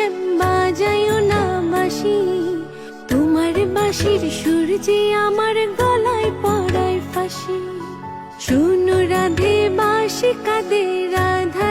শ্যাম বাজায়ও না বাঁশি, তোমার বাঁশির সুর যে আমার গলায় পড়ায় ফাঁসি। শোনো রাধে বাঁশি কাঁদে রাধা